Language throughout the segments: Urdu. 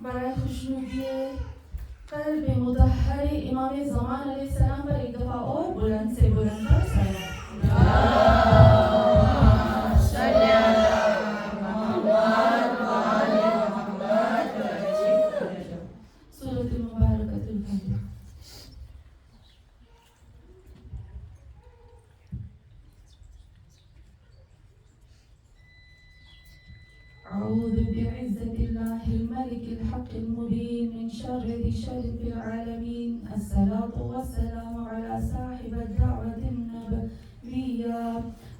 برائے خوشنودی قلب مطہر امام زمان علیہ السلام پر ایک دفعہ اور بلند سے بلند کر سورۃ المبارکۃ الفاتحہ. أعوذ بعزة الله الملك الحق المبين من شر ذي الشر في العالمين. الصلاة والسلام على صاحب الدعوة النبوية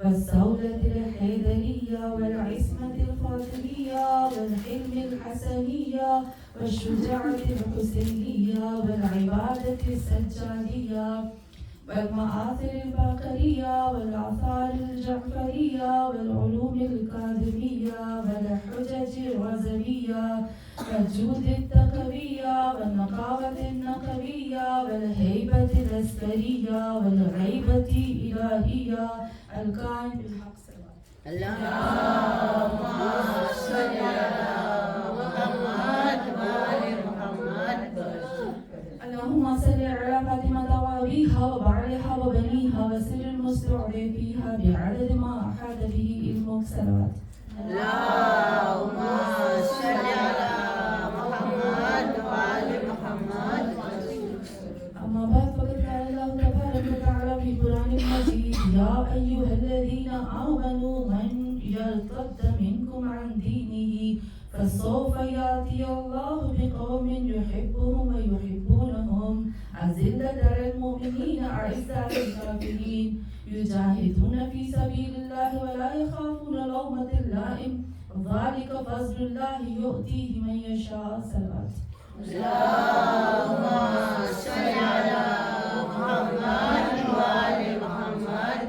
والسولة الحيدرية والعصمة الفاطمية والحلم الحسنية والشجاعة الحسينية والعبادة السجادية والمآثر الباقرية والآثار الجعفرية والعلوم الكاظمية والحجج الرزوية والجود التقوية والنقاوة النقوية والهيبة العسكرية والغيبة الإلهية الكائن بالحق. اللهم صل على محمد وآل محمد. اللهم صل على فاطمة وأبيها وبعلها وبنيها وسر المستودع فيها بعدد ما أحاط به علمك. صلوات. اللهم صل على محمد وآل محمد. أما بعد فقد قال الله تبارك وتعالى في القرآن المجيد يا أيها الذين آمنوا من يرتد منكم عن دينه فسوف يأتي الله بقوم يحبهم ويحبونهم أذلة على المؤمنين أعزة على الكافرين يجاهدون في سبيل الله ولا يخافون لومة لائم ذلك فضل الله يؤتيه من يشاء. صلوات. اللهم صل على محمد وآل محمد.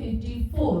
54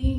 3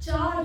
4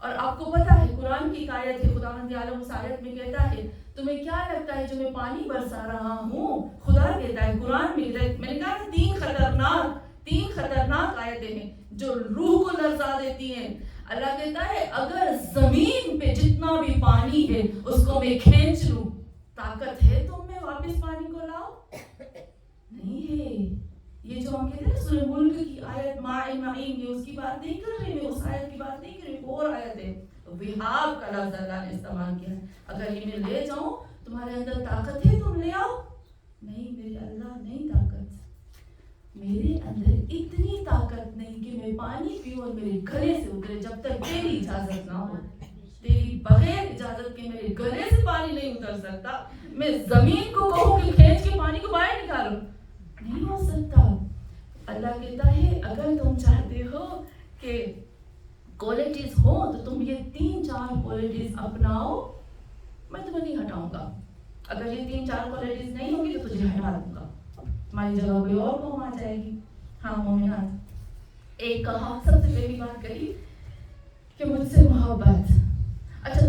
اور آپ کو پتا ہے قرآن کی آیت ہے، خداوند عالم اس آیت میں کہتا ہے تمہیں کیا لگتا ہے جو میں پانی برسا رہا ہوں؟ خدا کہتا ہے قرآن میں کہتا ہے، میں نے کہا تین خطرناک آیتیں ہیں جو روح کو لرزا دیتی ہیں۔ اللہ کہتا ہے اگر زمین پہ جتنا بھی پانی ہے اس کو میں کھینچ لوں، طاقت ہے تم میں واپس پانی کو لاؤ؟ نہیں ہے۔ یہ جو ہم کہتے ہیں سورہ ملک کی آیت معین یہ اس کی بات نہیں کر رہی، میں اس آیت کی بات نہیں کر رہی، اور آیت ہے وہاب کا لفظ اللہ نے استعمال کیا ہے۔ اگر یہ میں لے جاؤں تمہارے اندر طاقت ہے تم لے آؤ؟ نہیں میرے اللہ نہیں طاقت، میرے اندر اتنی طاقت نہیں کہ میں پانی پیوں اور میرے گلے سے اترے جب تک تیری اجازت نہ ہو۔ تیری بغیر اجازت کے میرے گلے سے پانی نہیں اتر سکتا۔ میں زمین کو کہوں کہ کھینچ کے پانی کو باہر نکالو، نہیں ہو سکتا۔ اللہ کہتا ہے اگر تم چاہتے ہو کہ کوالٹیز ہو تو تم یہ 3-4 کوالٹیز اپناؤ، میں تمہیں نہیں ہٹاؤں گا۔ اگر یہ 3-4 کوالٹیز نہیں ہوگی تو تجھے ہٹا دوں گا، ہماری جگہ کوئی اور قوم آ جائے گی۔ ہاں مومنات، ایک کہا سب سے پہلی بات کہی کہ مجھ سے محبت۔ اچھا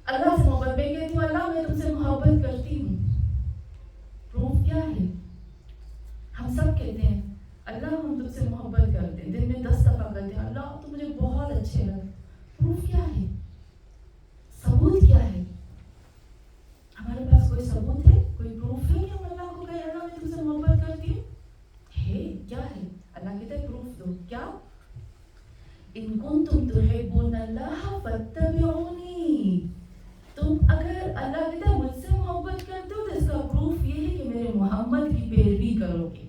اللہ سے محبت، میں کہتی ہوں اللہ میں تم سے محبت کرتی ہوں، پروف کیا ہے؟ ہم سب کہتے ہیں اللہ ہم تم سے محبت کرتے ہیں، دن میں 10 دفعہ کرتے ہیں اللہ تو مجھے بہت اچھے لگے، پروف کیا ہے؟ ثبوت کیا ہے؟ ہمارے پاس کوئی ثبوت ہے، کوئی پروف ہے کہ ہم اللہ کو کہیں اللہ میں تم سے محبت کرتی ہوں؟ ہے کیا ہے؟ اللہ کہتا ہے پروف دو، کیا؟ ان کنتم تحبون اللہ فاتبعونی، تم اگر اللہ کہتا ہے مجھ سے محبت کرتے ہو تو اس کا پروف یہ ہے کہ میرے محمد کی پیروی کرو گے۔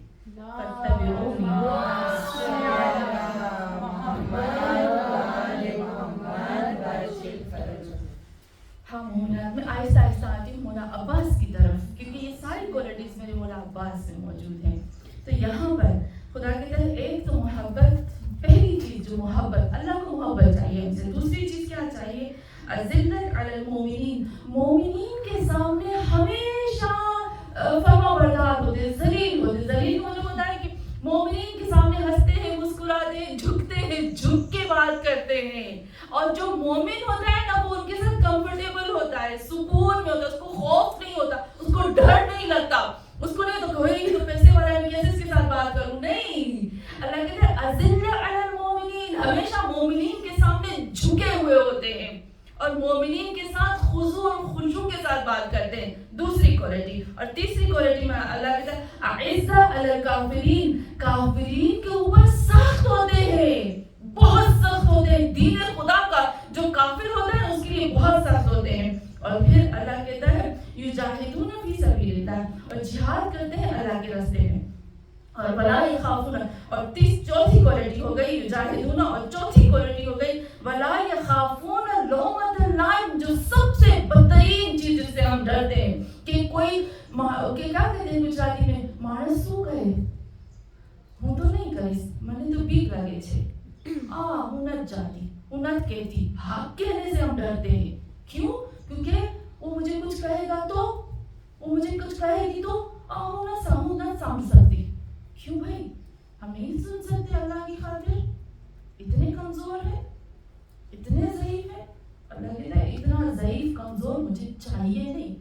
ہاں مومنات، میں آہستہ آہستہ آتی ہوں مولا عباس کی طرف، کیونکہ یہ ساری کوالٹیز میرے مولا عباس میں موجود ہیں۔ تو یہاں پر خدا کہتا ہے ایک تو محبت، پہلی چیز جو محبت، اللہ کو محبت چاہیے ہم سے۔ دوسری چیز کیا چاہیے؟ الذلت علی المومنین، مومنین کے سامنے ہمیشہ فرما بردار ہوتے، ذلیل ہوتے۔ ذلیل کو مطلب ہوتا ہے کہ مومنین کے سامنے ہنستے ہیں، مسکراتے ہیں، جھکتے ہیں، جھک کے بات کرتے ہیں۔ اور جو مومن ہوتا ہے نا وہ ان کے ساتھ کمفرٹیبل ہوتا ہے، سکون میں ہوتا ہے، اس کو خوف نہیں ہوتا، اس کو ڈر نہیں لگتا، اس کو نہیں تو کوئی تو پیسے والا ہے کیسے اس کے ساتھ بات کروں، نہیں۔ اللہ کہتا ہے اذل علی المومنین، ہمیشہ مومنین کے سامنے جھکے ہوئے ہوتے ہیں اور مومنین کے ساتھ خضوع اور خشوع کے ساتھ بات کرتے ہیں، دوسری کوالٹی۔ اور تیسری کوالٹی میں اللہ کہتا ہے اعزہ علی الکافرین، کافرین کے اوپر سخت ہوتے ہیں، بہت سخت ہوتے ہیں، دین خدا کا جو کافر ہوتا ہے اس کے لیے بہت سخت ہوتے ہیں۔ اور پھر اللہ کہتا ہے یجاہدون فی سبیل اللہ، اور جہاد کرتے ہیں اللہ کے راستے میں، اور ولا یخافون، اور چوتھی کوالٹی ہو گئی یجاہدون، اور چوتھی کوالٹی ہو گئی ولا یخافون لومۃ لائم، جو سب سے بدترین چیز جس سے ہم ڈرتے ہیں کہ کوئی کہ کیا کہتے ہیں گجراتی میں مانس سو گئے ہوں تو نہیں کریس મને તો બીક લાગે છે હું નથી જાતી હું નથી કહેતી હા کہنے سے ہم ڈرتے ہیں کیوں کیونکہ وہ مجھے کچھ کہے گا تو وہ مجھے کچھ کہے گی تو ہوں نہ سمجھ سکتی کیوں بھائی ہم نہیں سن سکتے اللہ کی خاطر اتنے کمزور ہیں اتنے ضعیف ہیں اللہ کہتا ہے اتنا ضعیف کمزور مجھے چاہیے نہیں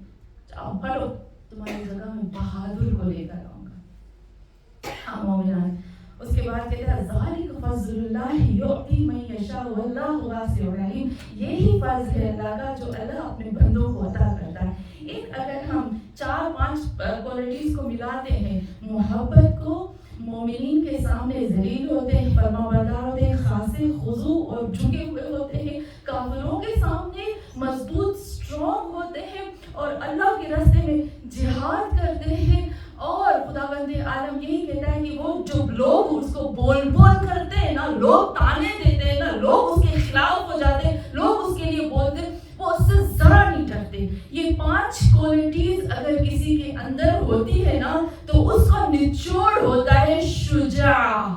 آپ پڑھو تمہاری جگہ میں بہادر کو لے کر آؤں گا ہم مومنان اس کے بعد کہتا ہے ذالک فضل اللہ یعطی من یشاء واللہ واسع علیم یہی فضل ہے اللہ کا جو اللہ اپنے بندوں کو عطا کرتا ہے ایک اگر ہم 4-5 کوالٹیز کو ملاتے ہیں محبت کو مومنین کے سامنے ذلیل ہوتے ہیں فرما بردار ہوتے ہیں خاصے خضوع اور جھکے ہوئے ہوتے ہیں کافروں کے سامنے مضبوط اسٹرانگ ہوتے ہیں اور اللہ کے راستے میں جہاد کرتے ہیں اور خداوند عالم یہی کہتا ہے کہ وہ جو لوگ اس کو بول کرتے ہیں نا لوگ تانے دیتے ہیں نا لوگ اس کے خلاف ہو جاتے ہیں لوگ اس کے لیے بولتے ہیں وہ اس سے ذرا نہیں ڈرتے یہ 5 کوالٹیز اگر کسی کے اندر ہوتی ہے نا تو اس کا نچوڑ ہوتا ہے شجاع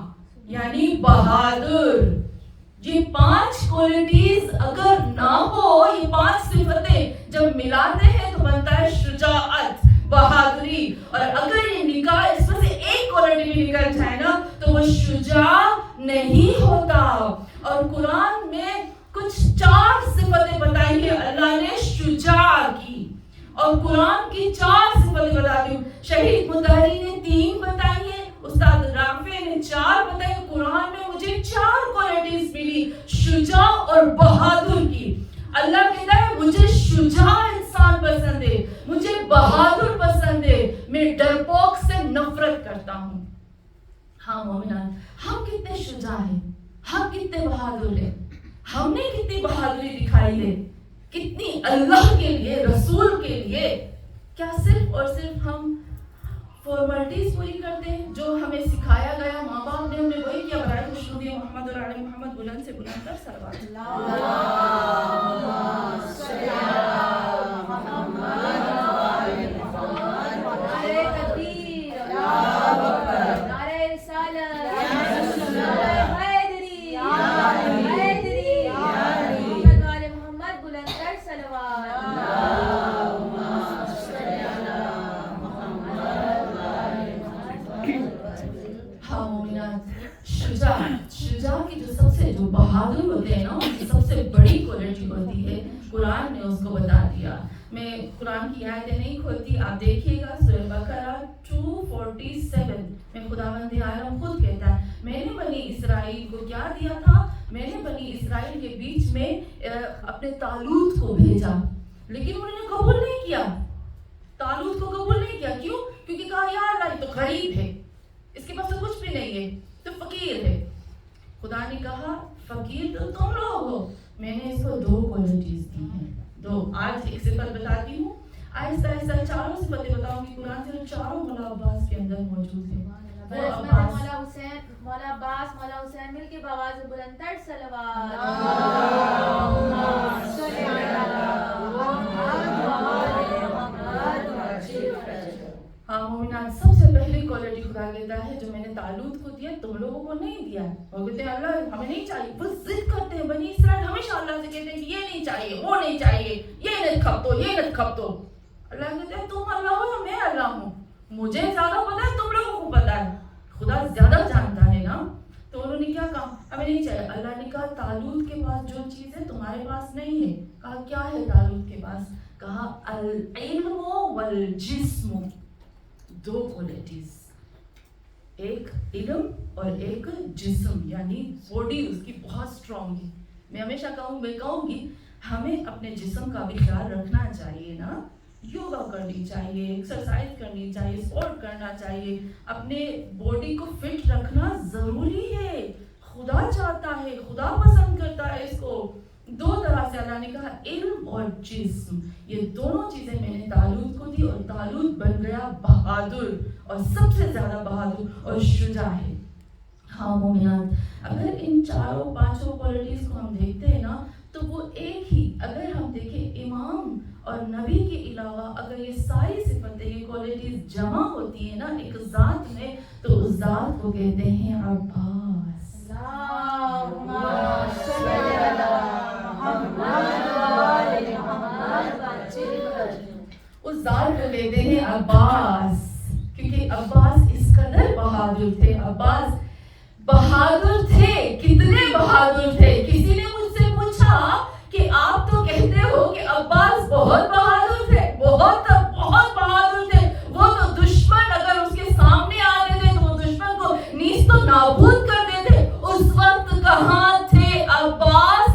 یعنی بہادر یہ 5 کوالٹیز اگر نہ ہو یہ 5 صفتیں جب ملاتے ہیں تو بنتا ہے شجاعت بہادری اور اگر یہ نکال اس میں سے ایک کوالٹی بھی نکل جائے نا تو وہ شجاع نہیں ہوتا اور قرآن میں کچھ 4 اور قرآن کی 4 صفتیں بتاتی ہوں. شہید مطہری نے 3 بتائی ہیں, استاد رافع نے 4 بتائی. قرآن میں مجھے 4 کوالٹیز ملی شجاع اور بہادر کی. اللہ کہتا ہے مجھے شجاع انسان پسند ہے, مجھے بہادر پسند ہے, میں ڈرپوک سے نفرت کرتا ہوں. ہاں مومنان, ہم کتنے شجاع ہیں, ہم کتنے بہادر ہیں, ہم نے کتنی بہادری دکھائی ہے, کتنی اللہ کے لیے, رسول کے لیے. کیا صرف اور صرف ہم فارمیلٹیز پوری کرتے ہیں جو ہمیں سکھایا گیا, ماں باپ نے ہمیں وہی کیا. برائے خوشنودی محمد اور آل محمد بلند سے بلند تر صلوات. شجاع کی جو سب سے جو بہادر ہوتے ہیں نا, ان کی سب سے بڑی کوالٹی ہوتی ہے, قرآن نے اس کو بتا دیا. میں قرآن کی آیتیں نہیں کھولتی, آپ دیکھیے گا سورہ بقرہ 247 میں خداوند عالم خود کہتا ہے میں نے بنی اسرائیل کو کیا دیا تھا, میں نے بنی اسرائیل کے بیچ میں اپنے طالوت کو بھیجا, لیکن انہوں نے قبول نہیں کیا. طالوت کو قبول نہیں کیا, کیوں؟ کیونکہ کہا یا اللہ یہ تو غریب ہے, اس کے پاس تو کچھ بھی نہیں ہے, تو فقیر ہے. خدا نے کہا فقیر تو تم لوگ ہو, میں نے اس کو 2 کوالٹیز دی ہیں, 2. آج ایک صفت بتاتی ہوں, آہستہ آہستہ 4 صفتیں بتاؤں گی. قرآن سے 4 مولا عباس کے اندر موجود ہیں. مولا حسین, مولا عباس, مولا حسین مل کے بآواز بلند تر صلوات. ہاں مومنان, سب سے پہلی کوالٹی خدا کہتا ہے جو میں نے طالوت کو دیا تم لوگوں کو نہیں دیا. وہ کہتے ہیں اللہ ہمیں نہیں چاہیے, وہ ضد کرتے ہیں. بنی اسرائیل ہمیشہ اللہ سے کہتے ہیں کہ یہ نہیں چاہیے, وہ نہیں چاہیے, یہ نت کھپتو, یہ نت کھپتو. اللہ کہتے ہیں تم اللہ ہو یا میں اللہ ہوں, مجھے زیادہ پتا ہے, تم لوگوں کو پتا ہے, خدا زیادہ جانتا ہے نا. تو انہوں نے کیا کہا ہمیں نہیں چاہیے. اللہ نے کہا طالوت کے پاس جو چیز ہے تمہارے پاس نہیں ہے. کہا کیا ہے طالوت کے پاس؟ کہا العلم والجسم, 2 کوالٹیز, ایک علم اور ایک جسم, یعنی باڈی اس کی بہت اسٹرانگ ہے. میں ہمیشہ کہوں گی ہمیں اپنے جسم کا بھی خیال رکھنا چاہیے نا. یوگا کرنی چاہیے, ایکسرسائز کرنی چاہیے, اسپورٹ کرنا چاہیے, اپنے باڈی کو فٹ رکھنا ضروری ہے. خدا چاہتا ہے, خدا پسند کرتا ہے اس کو. 2 طرح سے اللہ نے کہا علم اور جسم, یہ دونوں چیزیں میں نے طالوت کو دی, اور طالوت بن گیا بہادر, اور سب سے زیادہ بہادر اور شجاع ہے. ہاں مومنان, اگر ان 4-5 کوالٹیز کو ہم دیکھتے ہیں نا تو وہ ایک ہی, اگر ہم دیکھیں امام اور نبی کے علاوہ اگر یہ ساری صفتیں, یہ کوالٹیز جمع ہوتی ہیں نا ایک ذات میں, تو اس ذات کو کہتے ہیں عباس. اس ذات کو کہتے ہیں عباس, کیونکہ عباس اس قدر بہادر تھے. عباس بہادر تھے, کتنے بہادر تھے. کسی نے مجھ سے پوچھا کہ آپ تو کہتے ہو کہ عباس بہت بہادر تھے, بہت بہادر تھے, وہ تو دشمن اگر اس کے سامنے آتے تھے تو وہ دشمن کو نیست و نابود کر دیتے. اس وقت کہاں تھے عباس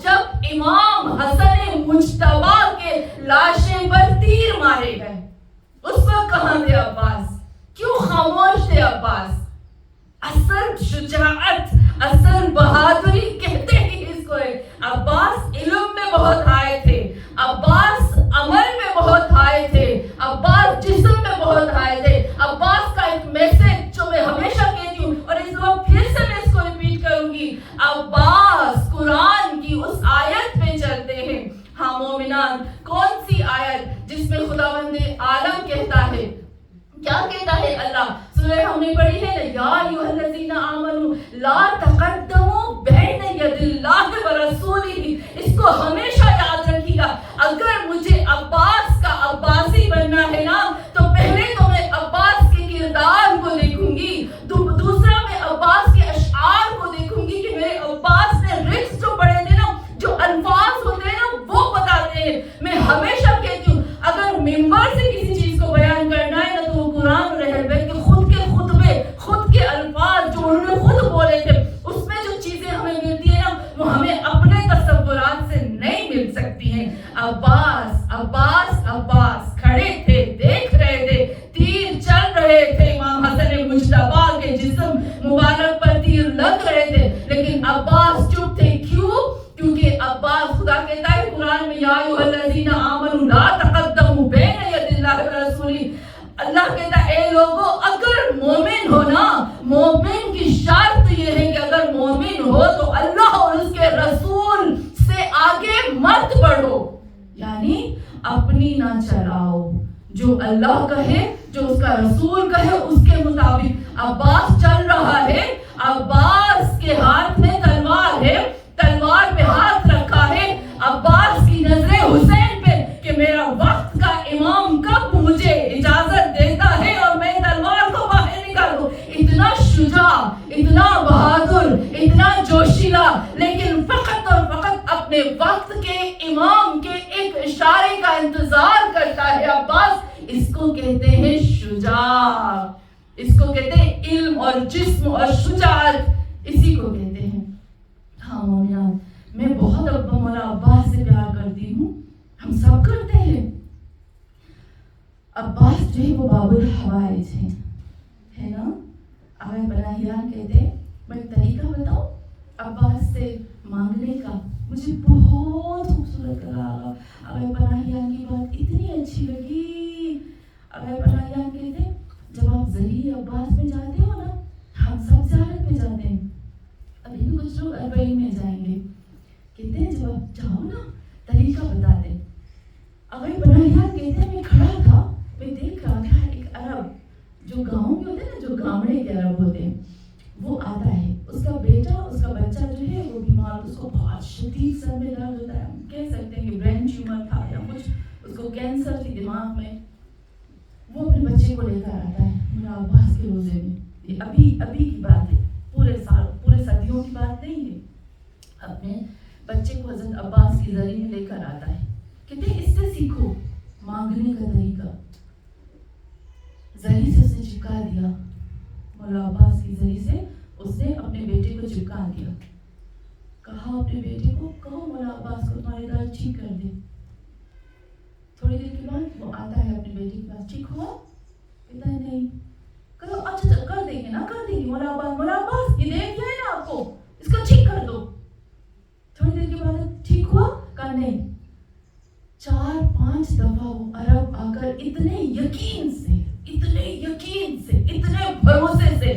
جب امام حسن مجتبی کے لاشیں پر تیر مارے گئے؟ اس وقت کہاں تھے عباس؟ کیوں خاموش تھے عباس؟ اصل شجاعت, اصل بہادری کہتے ہیں اس کو. عباس علم میں بہت آئے تھے, عباس عمل میں بہت آئے تھے, عباس جسم میں بہت آئے تھے. عباس کا ایک میسج جو میں ہمیشہ کہتی ہوں, اور اس وقت پھر سے میں اس کو ریپیٹ کروں گی, عباس قرآن کی اس آیت پہ چلتے ہیں. ہاں مومنان, کون سی آیت جس میں خداوند عالم کہتا ہے, کیا کہتا ہے اللہ؟ سورہ ہم نے پڑھی ہے نا, یا ایھا الذین آمنوا لا تقدموا بین ید اللہ ورسولہ. اس کو ہمیشہ یاد رکھیے گا. اگر مجھے عباس کا عباسی بننا ہے نا تو پہلے تو میں عباس کے کردار کو دیکھوں گی, دوسرا میں عباس کے اشعار کو دیکھوں گی کہ میرے عباس نے رکس جو پڑھے تھے نا, جو الفاظ ہوتے ہیں نا وہ بتاتے ہیں. میں ہمیشہ کہتی ہوں اگر اپنی نہ چلاؤ، جو اللہ کہے، جو اس کا رسول کہے اس کے مطابق۔ عباس چل رہا ہے، عباس کے ہاتھ میں تلوار ہے، تلوار پہ ہاتھ رکھا ہے، عباس کی نظریں حسین پہ کہ میرا وقت کا امام کب مجھے اجازت دیتا ہے اور میں تلوار کو باہر نکالوں۔ اتنا شجاع، اتنا بہادر، اتنا جوشیلا، لیکن فقط اور فقط اپنے وقت کے امام کے ایک اشارے کا انتظار کرتا ہے عباس۔ اس کو کہتے ہیں شجاع، اس کو کہتے ہیں علم اور جسم اور شجاعت، اسی کو کہتے ہیں۔ ہاں مومنات، میں بہت مولا عباس سے پیار کرتی ہوں، ہم سب کرتے ہیں۔ عباس جو ہے وہ باب الحوائج ہے نا۔ آقا پناہیان کہتے ہیں، میں ایک طریقہ بتاؤں عباس سے مانگنے کا، مجھے بہت خوبصورت لگا آقا پناہیان کی بات، اتنی اچھی لگی۔ آقا پناہیان کہتے ہیں جب آپ ذریعہ عباس میں جاتے ہو نا، ہم سب زیارت میں جاتے ہیں، ابھی بھی کچھ لوگ اربعین میں جائیں گے، کہتے ہیں جب آپ جاؤ نا طریقہ بتاتے ہیں۔ آقا پناہیان کہتے ہیں میں کھڑا تھا، میں دیکھ رہا تھا ایک عرب جو گاؤں میں ہوتے ہیں نا، جو گامڑے کے عرب ہوتے ہیں، وہ آتا ہے، اس کا بیٹا، اس کا بچہ جو ہے وہ بیمار، اس کو بہت شدید سر میں درد ہوتا ہے، ہم کہہ سکتے ہیں کہ برین ٹیومر تھا یا کچھ، اس کو کینسر تھی دماغ میں۔ وہ اپنے بچے کو لے کر آتا ہے مولا عباس کے روزے میں، یہ ابھی کی بات ہے، پورے سال، پورے صدیوں کی بات نہیں ہے۔ اپنے بچے کو حضرت عباس کی ذریعے میں لے کر آتا ہے، کہتے ہیں اس سے سیکھو مانگنے کا طریقہ۔ ذریعے سے اس نے چپکا دیا، مولا عباس کی ذریعے سے اس نے اپنے بیٹے کو چپکا دیا، کہا اپنے بیٹے کو کہو مولا عباس کو تمہارے درد ٹھیک کر دے۔ تھوڑی دیر کے بعد وہ آتا ہے اپنے بیٹے کے پاس، ٹھیک ہوا؟ کہتا ہے نہیں۔ کہو اچھا کر دیں گے نا، کر دیں گے مولا عباس یہ دیکھ دیا ہے نا آپ کو، اس کو ٹھیک کر دو۔ تھوڑی دیر کے بعد ٹھیک ہوا؟ کہا نہیں۔ 4-5 دفعہ وہ عرب آ کر اتنے یقین سے، اتنے بھروسے سے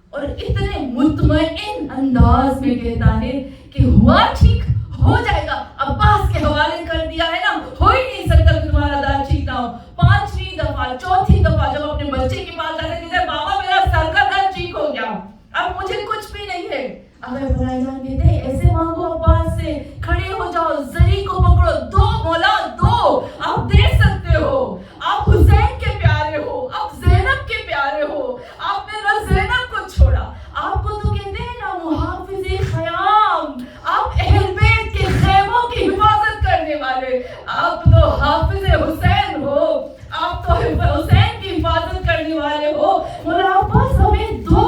اور اتنے مطمئن انداز میں کہتا ہے کہ ہوا ٹھیک، ہو جائے گا، عباس کے حوالے کر دیا ہے نا، ہو ہی نہیں سکتا کہ تمہارا دل ٹھیک نہ ہو۔ 5ویں دفعہ، 4تھی دفعہ جب اپنے بچے کے پاس آتے کہتے ہیں بابا میرا سر کا درد ٹھیک ہو گیا، اب مجھے کچھ بھی نہیں ہے۔ اگر بھائیان کہتے ہیں ایسے مانگو عباس سے، کھڑے ہو جاؤ، زری کو پکڑو، دو مولا دو، آپ دے سکتے ہو، آپ حسین کے پیارے ہو، آپ زینب کے پیارے ہو، آپ نے نہ زینب کو چھوڑا، آپ کو تو کہتے ہیں نا محافظ خیام، آپ اہل بیت کے خیموں کی حفاظت کرنے والے، آپ تو حافظ حسین ہو، آپ تو حسین کی حفاظت کرنے والے ہو، مولا عباس ہمیں دو۔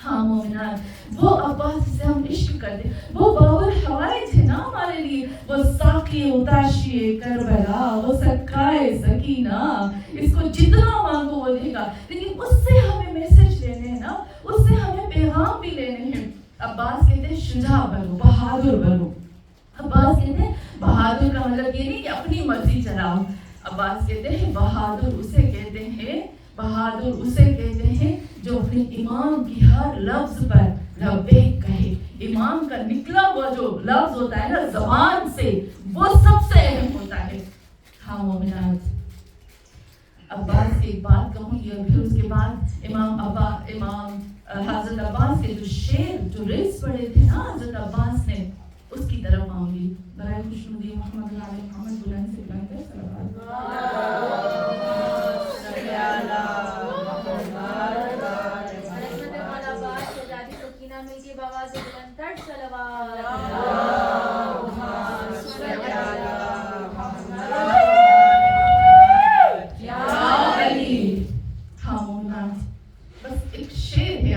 ہاں مومنات، وہ عباس سے ہم عشق کرتے، وہ باب الحوائج ہے نا ہمارے لیے، وہ ساقی اتاشی کربلا، وہ صدقائے سکینہ، اس کو جتنا مانگو وہ دے گا، لیکن اس سے ہمیں میسج لینے ہیں نا، اس سے ہمیں پیغام بھی لینے ہیں۔ عباس کہتے ہیں شجاع بنو، بہادر بنو۔ عباس کہتے ہیں بہادر کا مطلب یہ نہیں کہ اپنی مرضی چلاؤ، عباس کہتے ہیں بہادر اسے کہتے ہیں، بہادر اسے کہتے ہیں جو اپنے امام کی ہر لفظ پر لبیک کہے۔ امام کا نکلا ہوا جو لفظ ہوتا ہے نا زبان سے، وہ سب سے اہم ہوتا ہے۔ ہاں مومنات، عباس کی ایک بات کہوں گی اور پھر اس کے بعد امام حضرت عباس کے جو شعر، جو ریز پڑے تھے نا حضرت عباس نے، اس کی طرف آؤں گی۔ برائے خوشنودی محمد محمد بلند سے بلند ہے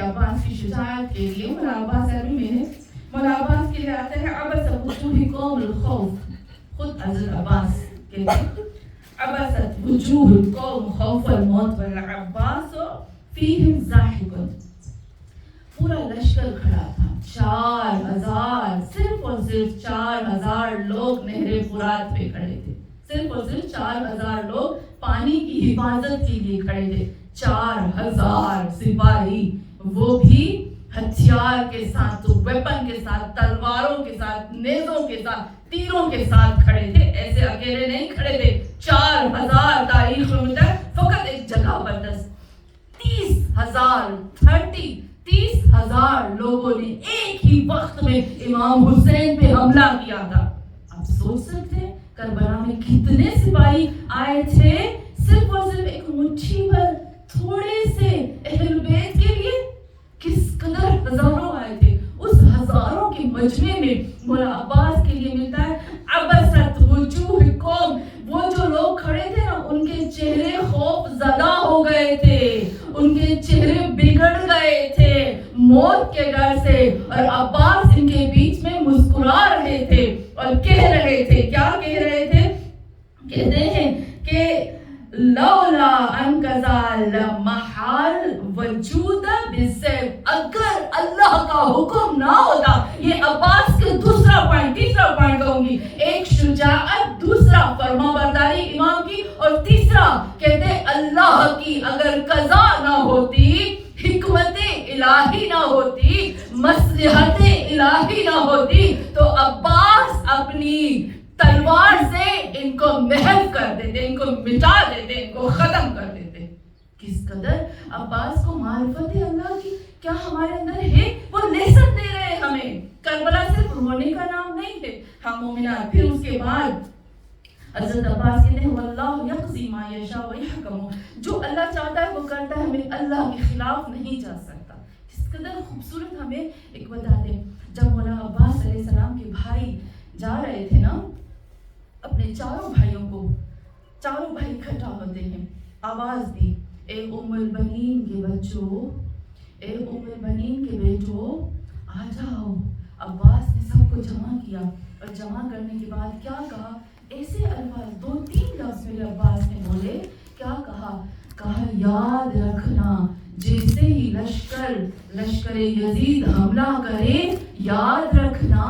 عباس کی شجاعت کے لیے مولا عباس عربی میں ہے، مولا عباس کے لیے آتا ہے عبس وجوہ قوم الخوف، خود حضرت عباس کہتے ہیں عبست وجوہ قوم خوف الموت والعباس فیہم زاحق۔ پورا لشکر کھڑا تھا، 4000، صرف اور صرف 4000 لوگ نہر فرات پہ کھڑے تھے، صرف اور صرف 4000 لوگ پانی کی حفاظت کے لیے کھڑے تھے، 4000 سپاہی، وہ بھی ہتھیار کے ساتھ، تو ویپن کے ساتھ، تلواروں کے ساتھ، نیزوں کے ساتھ تیروں کے ساتھ کھڑے تھے، ایسے اکیلے نہیں کھڑے تھے. 4000 تاریخ میں ملتا ہے فقط ایک جگہ پر 30,000 لوگوں نے ایک ہی وقت میں امام حسین پہ حملہ کیا تھا. آپ سوچ سکتے ہیں کربلا میں کتنے سپاہی آئے تھے صرف اور صرف ایک مٹھی بھر تھوڑے سے اہل بیت کے لیے. کس قدر ہزاروں آئے تھے. اس ہزاروں کے مجمع میں مولا عباس کے لیے ملتا ہے عبست وجوہکم. وہ جو لوگ کھڑے تھے نا ان کے چہرے خوف زدہ ہو گئے تھے، ان کے چہرے بگڑ گئے تھے موت کے ڈر سے. اور عباس ان کے بیچ میں مسکرا رہے تھے اور کہہ رہے تھے، کیا کہہ رہے تھے؟ کہتے ہیں کہ لولا ان کذا لمحال وجود بالسیف. اگر اللہ کا حکم نہ ہوتا، یہ عباس کے تیسرا پوائنٹ کہوں گی. ایک شجاعت، دوسرا فرما برداری امام کی، اور تیسرا کہتے اللہ کی اگر قضا نہ ہوتی، حکمت الہی نہ ہوتی، مصلحت الہی نہ ہوتی، تو عباس اپنی تلوار سے ان کو محو کر دیتے، ان کو مٹا دیتے، ان کو ختم کر دیتے. کس قدر عباس کو معرفت ہے اللہ کی. کیا ہمارے اندر ہے؟ وہ لیسن دے رہے ہیں ہمیں. کربلا صرف رونے کا نام نہیں ہے. ہم مومنات. پھر اس کے بعد حضرت عباس کہتے ہیں واللہ یقضی ما یشاء ویحکم. جو اللہ چاہتا ہے وہ کرتا ہے، ہمیں اللہ کے خلاف نہیں جا سکتا. کس قدر خوبصورت ہمیں ایک بتاتے ہیں. جب مولا عباس علیہ السلام کے بھائی جا رہے تھے نا اپنے چاروں بھائی اکٹھا ہوتے ہیں، آواز دی اے ام البنین کے بچوں، اے ام البنین کے بیٹوں آ جاؤ. عباس نے سب کو جمع کیا اور جمع کرنے کے بعد کیا کہا؟ ایسے الفاظ 2-3 لفظ میرے عباس نے بولے. کیا کہا یاد رکھنا جیسے ہی لشکر یزید حملہ کرے، یاد رکھنا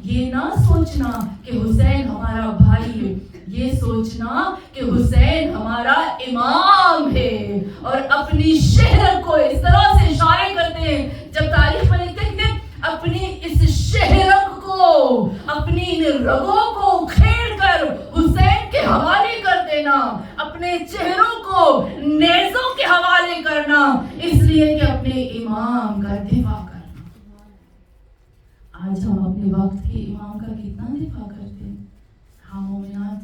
یہ نہ سوچنا کہ حسین ہمارا بھائی ہے، یہ سوچنا کہ حسین ہمارا امام ہے. اور اپنی شہر کو اس طرح سے اشارے کرتے ہیں. جب تاریخ میں لکھتے ہیں اپنی اس شہر کو، اپنی ان رگوں کو کھیڑ کر حسین کے حوالے کر دینا، اپنے چہروں کو نیزوں کے حوالے کرنا، اس لیے کہ اپنے امام کا دفاع کرنا. آج ہم اپنے وقت کے امام کا کتنا دفاع کرتے ہیں. ہاں مومنات،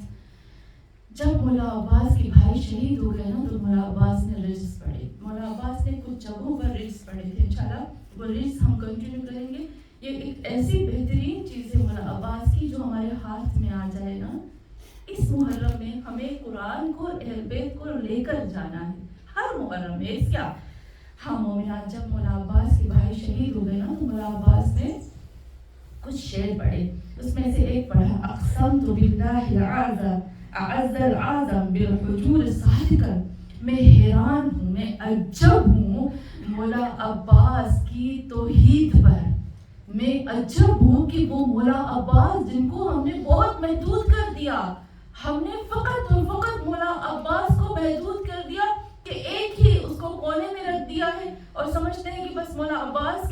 جب مولا عباس کے بھائی شہید ہو گئے نا تو مولا عباس نے رجز پڑھے. مولا عباس نے کچھ جگہوں پر رجز پڑھے تھے. انشاءاللہ وہ رجز ہم کنٹینیو کریں گے. یہ ایک ایسی بہترین چیز ہے مولا عباس کی جو ہمارے ہاتھ میں آ جائے نا. اس محرم میں ہمیں قرآن کو، اہل بیت کو لے کر جانا ہے. ہر محرم میں اس کیا. ہاں مومنات، جب مولا عباس کے بھائی شہید ہو گئے نا تو مولا عباس نے کچھ شعر پڑھے. اس میں سے ایک پڑھا اقسمت باللہ العظم اعز العظم بالحجور صادقا. میں حیران ہوں، میں عجب ہوں مولا عباس کی توحید پر. میں عجب ہوں کہ وہ مولا عباس جن کو ہم نے بہت محدود کر دیا، ہم نے فقط اور فقط مولا عباس کو محدود کر دیا کہ ایک ہی اس کو کونے میں رکھ دیا ہے اور سمجھتے ہیں کہ بس مولا عباس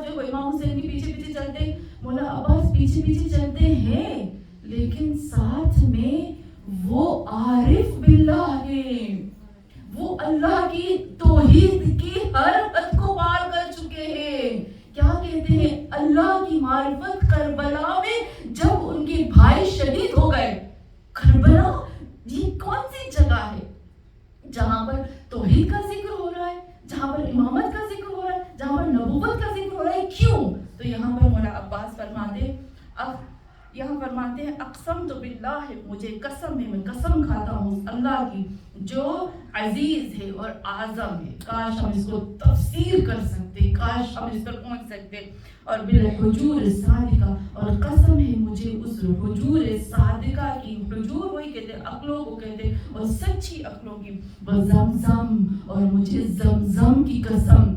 جو امام حسین کے پیچھے پیچھے چلتے ہیں. مولا عباس پیچھے پیچھے چلتے ہیں لیکن ساتھ میں وہ عارف باللہ ہے. وہ اللہ کی توحید کی ہر حد کو پار کر چکے ہیں. کیا کہتے ہیں؟ اللہ کی معرفت کربلا میں جب ان کے بھائی شہید ہو گئے. کربلا یہ کون سی جگہ ہے جہاں پر توحید کا ذکر ہو رہا ہے، جہاں پر امامت کا ذکر ہو رہا ہے، جہاں پر نبوت کا ذکر ہو رہا ہے؟ کیوں؟ تو یہاں پر مولا عباس فرماتے ہیں اقسم تو باللہ، مجھے قسم ہے، میں قسم کھاتا ہوں اللہ کی جو عزیز ہے اور اعظم ہے. کاش ہم اس کو تفسیر کر سکتے، کاش ہم اس پر پہنچ سکتے. اور بالحجور الصادقہ، اور قسم ہے مجھے اس حجور صادقہ کی. حجور وہی کہتے ہیں عقلوں کو کہتے ہیں، اور سچی عقلوں کی. وہ زمزم، اور مجھے زمزم کی قسم.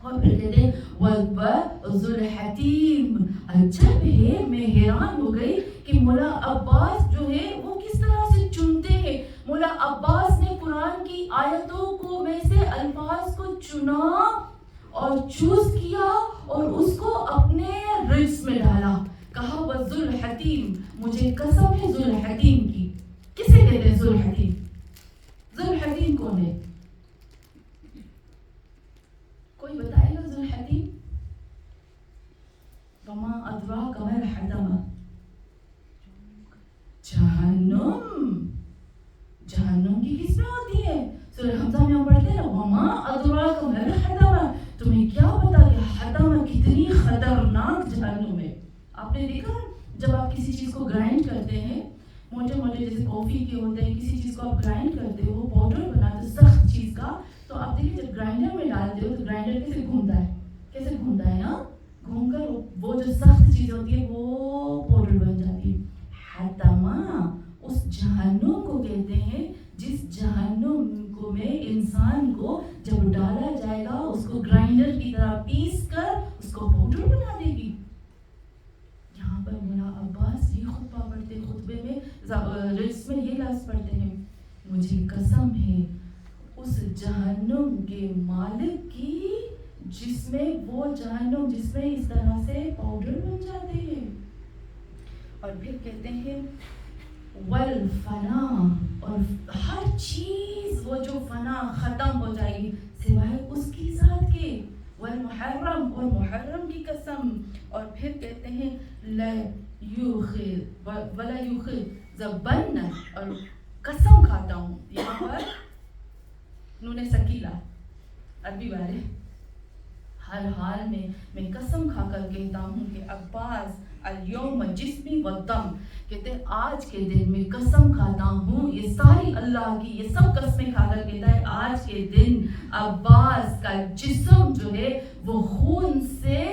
اور پھر کہتے ہیں ذوالحتیم. عجب ہے، میں حیران ہو گئی کہ مولا عباس جو ہے وہ کس طرح سے چنتے ہیں. مولا عباس نے قرآن کی آیتوں کو میں سے الفاظ کو چنا اور چوز کیا اور اس کو اپنے رجز میں ڈالا. کہا وہ ذوالحتیم، مجھے قسم ہے ذوالحتیم کی. کسے کہتے ہیں ذوالحتیم؟ ذوالحتیم کون ہے؟ کوئی بتائے گا ذوالحتیم؟ وما ادراک ما الحطمہ، جہنم. جہنم کی کس میں ہوتی ہے؟ سورہ حمزہ میں ہم پڑھتے ہیں نا وما ادراک ما الحطمہ، تمہیں کیا پتا کہ حطمہ کتنی خطرناک جہنم ہے. آپ نے دیکھا جب آپ کسی چیز کو گرائنڈ کرتے ہیں، موٹے موٹے جیسے کافی کے ہوتے ہیں، کسی چیز کو آپ گرائنڈ کرتے ہو، پاؤڈر بناتے ہو سخت چیز کا، تو آپ دیکھیں جب گرائنڈر میں ڈالتے ہو تو گرائنڈر کیسے گھومتا ہے، کیسے گھومتا ہے نا، گھوم کر وہ جو سخت چیز ہوتی ہے وہ پاؤڈر بن جاتی ہے. حطمہ اس جہنم کو کہتے ہیں جس جہنم کو میں انسان کو جب ڈالا جائے گا اس کو گرائنڈر کی طرح پیس کر اس کو پاؤڈر بنا دے گی. یہاں پر مولا عباس یہ خطبہ پڑھتے، خطبے میں رجس میں یہ لفظ پڑھتے ہیں مجھے قسم ہے اس جہنم کے مالک کی جس میں وہ جہنم جس میں اس طرح سے پاؤڈر بن جاتے ہیں. اور پھر کہتے ہیں والفنا، اور ہر چیز وہ جو فنا ختم ہو جائے گی سوائے اس کی ذات کے. والمحرم، اور محرم کی قسم. اور پھر کہتے ہیں لا یوخذ ولا یوخذبن، اور قسم کھاتا ہوں، یہاں پر نون ثقیلہ عربی والے، ہر حال میں میں قسم کھا کر کہتا ہوں کہ عباس الیوم جسمی والدم، کہتے ہیں آج کے دن میں قسم کھاتا ہوں، یہ ساری اللہ کی یہ سب قسمیں کھا کر کہتا ہے آج کے دن عباس کا جسم جو ہے وہ خون سے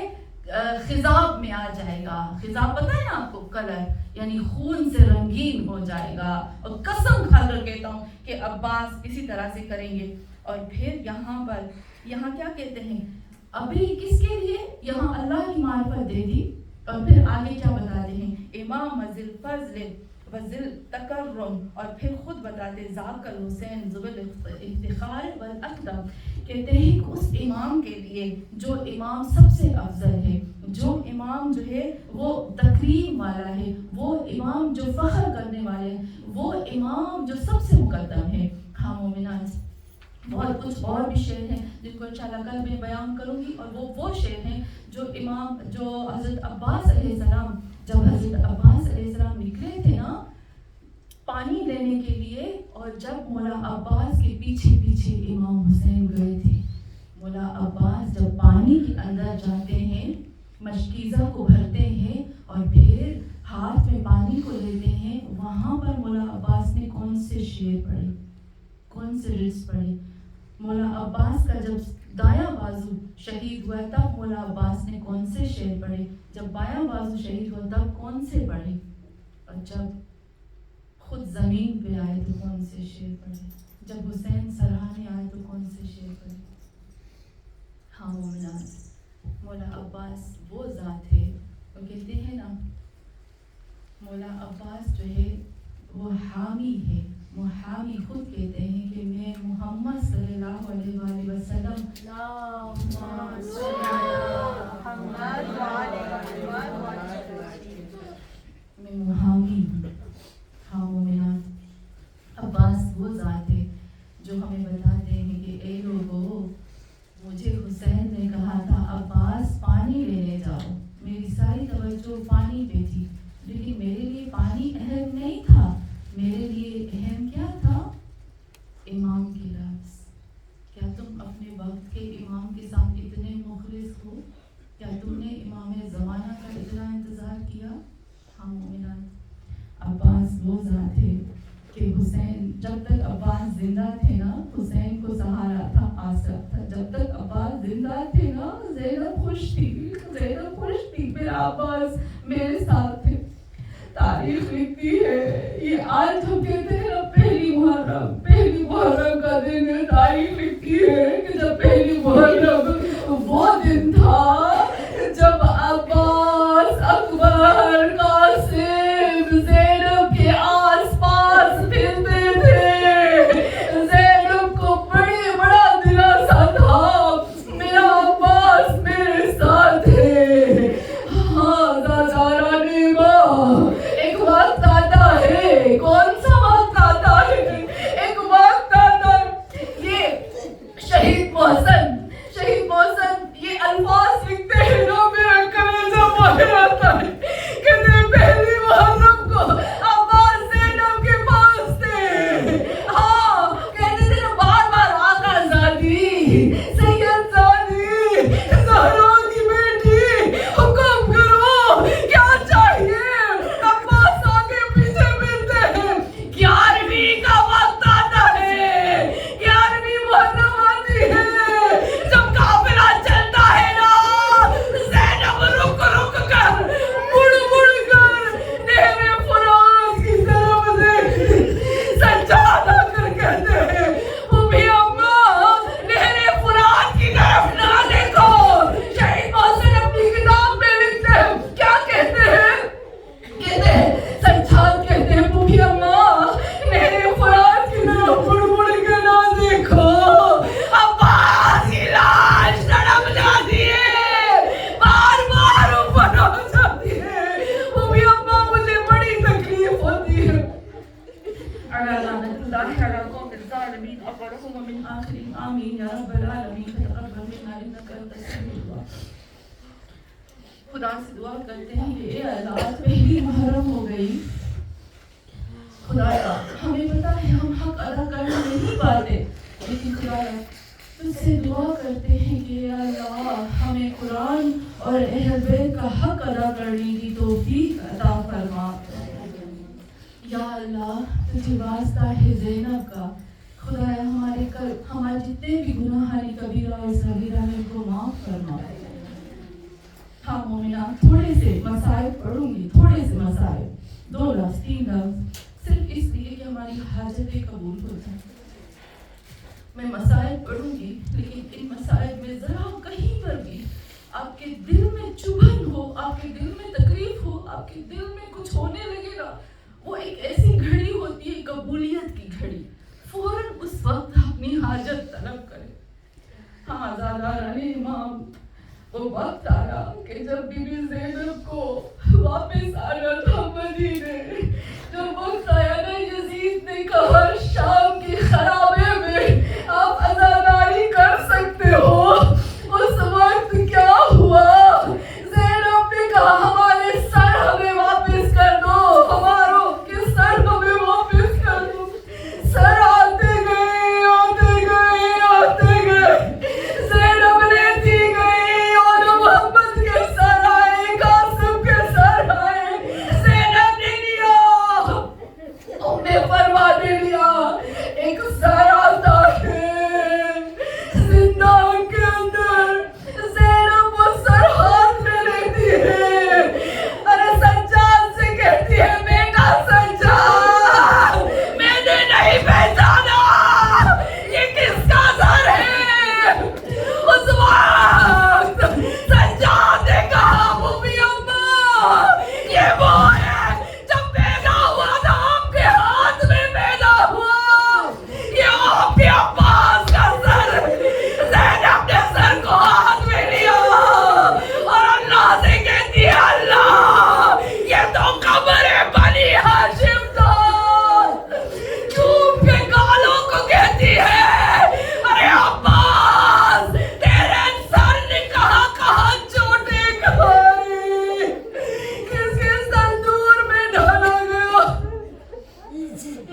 خضاب میں آ جائے گا. خضاب پتہ ہے نا آپ کو، کلر، یعنی خون سے رنگین ہو جائے گا. اور قسم کھا کر کہتا ہوں کہ عباس اسی طرح سے کریں گے. اور پھر یہاں پر یہاں کیا کہتے ہیں ابھی کس کے لیے یہاں اللہ کی معرفت دے دی. اور پھر آگے کیا بتاتے ہیں امام ذی الفضل و ذی التکرم، اور پھر خود بتاتے ذاک الحسین ذو الافتخار والاقدم، کہتے ہیں کہ اس امام کے لیے جو امام سب سے افضل ہے، جو امام جو ہے وہ تکریم والا ہے، وہ امام جو فخر کرنے والے ہیں، وہ امام جو سب سے مقدم ہے. ہاں مومنات، بہت کچھ اور بھی شعر ہیں جن کو انشاءاللہ کل میں بیان کروں گی، اور وہ شعر ہیں جو حضرت عباس علیہ السلام، جب حضرت عباس علیہ السلام نکلے تھے نا پانی لینے کے لیے، اور جب مولا عباس کے پیچھے پیچھے امام حسین گئے تھے. مولا عباس جب پانی کے اندر جاتے ہیں، مشکیزہ کو بھرتے ہیں اور پھر ہاتھ میں پانی کو لیتے ہیں، وہاں پر مولا عباس نے کون سے شعر پڑھے، کون سے رز پڑھے. مولا عباس کا جب دایاں بازو شہید ہوا تب مولا عباس نے کون سے شعر پڑھے، جب بایاں بازو شہید ہوا تب کون سے پڑھے، اور جب خود زمین پہ آئے تو کون سے شعر پڑھے، جب حسین سرہانے آئے تو کون سے شعر پڑھے. ہاں مومنات، مولا عباس وہ ذات ہے، وہ کہتے ہیں نا مولا عباس جو ہے وہ حامی ہے. محامی خود کہتے ہیں کہ میں محمد صلی اللہ علیہ وآلہ وسلم میں محامی ہوں. ہاں مومنات، عباس وہ ذات ہے جو ہمیں بتاتے ہیں کہ اے لوگو، مجھے حسین نے کہا تھا عباس پانی لینے جاؤ، میری ساری توجہ پانی پہ تھی، لیکن میرے لیے پانی اہم نہیں تھا، میرے لیے اہم کیا تھا، امام کے لفظ. کیا تم اپنے وقت کے امام کے ساتھ اتنے مخلص ہو؟ کیا تم نے امام زمانہ کا اتنا انتظار کیا؟ ہاں مومنات، عباس وہ ذات ہے کہ حسین جب تک عباس زندہ تھے نا حسین کو سہارا تھا، آسرا تھا. جب تک عباس زندہ تھے نا زینب خوش تھی، پھر عباس میرے ساتھ تھے. تاریخ لکھتی ہے، یہ آج ہم کہتے ہیں نا پہلی محرم کا دن ہے، تاریخ لکھتی ہے کہ جب پہلی محرم وہ دن تھا جب عباس اکبر قاسم زینب کے آس پاس پھرتے تھے. الله على القوم الظالمين أولهم من آخرهم آمين يا رب العالمين تقبل منا إنك أنت السميع العليم. خدا سے دعا کرتے ہیں کہ اے اللہ پہلی محرم ہو گئی، خدایا ہمیں پتا ہے ہم حق ادا کر نہیں پاتے، لیکن خدایا تجھ سے دعا کرتے ہیں کہ اے اللہ ہمیں قرآن اور اہل بیت کا حق ادا کرنے کی توفیق عطا فرما۔ یا اللہ تجھے واسطہ ہے زینب کا، خدایا ہمارے جتنے بھی گناہ کبیرہ اور صغیرہ ہیں کو معاف فرما۔ ہاں مومنہ تھوڑے سے مسائل پڑھوں گی، تھوڑے سے مسائل، 2 لفظ 3 لفظ، صرف اس لیے کہ ہماری حاجتیں قبول ہو جائیں۔ میں مسائل پڑھوں گی لیکن ان مسائل میں ذرا کہیں پر بھی آپ کے دل میں چبھن ہو، آپ کے دل میں تکلیف ہو، آپ کے دل میں کچھ ہونے لگے گا، وہ ایک ایسی گھڑی ہوتی ہے قبولیت کی گھڑی، فوراً اس وقت اپنی حاجت طلب کرے۔ ہاں زاداران امام وہ وقت آیا کہ جب بی بی زینب کو واپس آنا تھا مدینے، جب وقت آیا نا یزید نے کہا شام کی خرابے میں آپ عزاداری کر سکتے ہو، اس وقت کیا ہوا؟ زینب نے کہا ہمارے سر ہمیں واپس کر دو، ہماروں کے سر ہمیں واپس کر دو۔ سر آتے گئے آتے گئے آتے گئے، زینب لیتی گئی اور محمد کے سر آئے، قاسم کے سر آئے، زینب نے لیا، ام نے فرما نے لیا۔ ایک سر آتا ہے زندان کے اندر، زینب وہ سر ہاتھ میں لیتی ہے، ارے سجاد سے کہتی ہے بیٹا سجاد میں نے نہیں پہچانا یہ کس کا سر ہے۔ اس وقت سجاد نے کہا بوبی اماں یہ وہ ہے جب پیدا ہوا تھا آپ کے ہاتھ میں پیدا ہوا، یہ آپ کے عباس کا سر ہے۔ زینب نے سر کو ہاتھ میں لیا اور اللہ سے کہتی ہے اللہ یہ تو قبر بنی ہاشم تھا، چوم کے گالوں کو کہتی ہے ارے عباس تیرے سر نے کہاں چوٹیں کھائی، کس کس تندور میں ڈالا گیا۔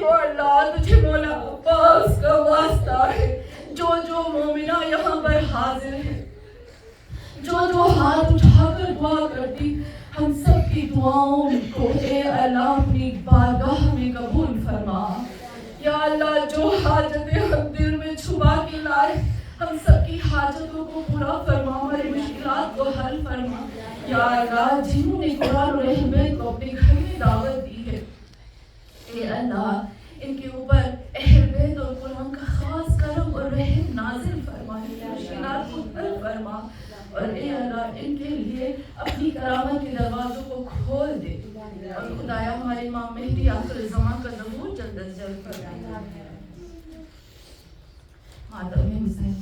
یا اللہ تجھے مولا عباس کا واسطہ ہے، جو مومنہ یہاں پر حاضر ہے، جو ہاتھ اٹھا کر دعا کرتی، ہم سب کی دعاؤں کو اے اللہ اپنی بارگاہ میں قبول فرما۔ یا اللہ جو حاجتیں ہم دل میں چھپا کے لائے ہم سب کی حاجتوں کو پورا فرما، ہماری مشکلات کو حل فرما۔ یا اللہ جنہوں نے قرآن اور اہل بیت کو اپنے گھر میں دعوت دی ہے، اے اللہ ان کے اوپر اہل بیت اور قرآن کا خاص کرم اور رحم نازل فرما، مشکلات کو حل فرما، اور اے اللہ ان کے لیے اپنی کرامت کے دروازوں کو کھول دے، اور خدایا ہمارے امام مہدی آخر زمان کا ظہور جلد از جلد فرما۔ ماتم حسین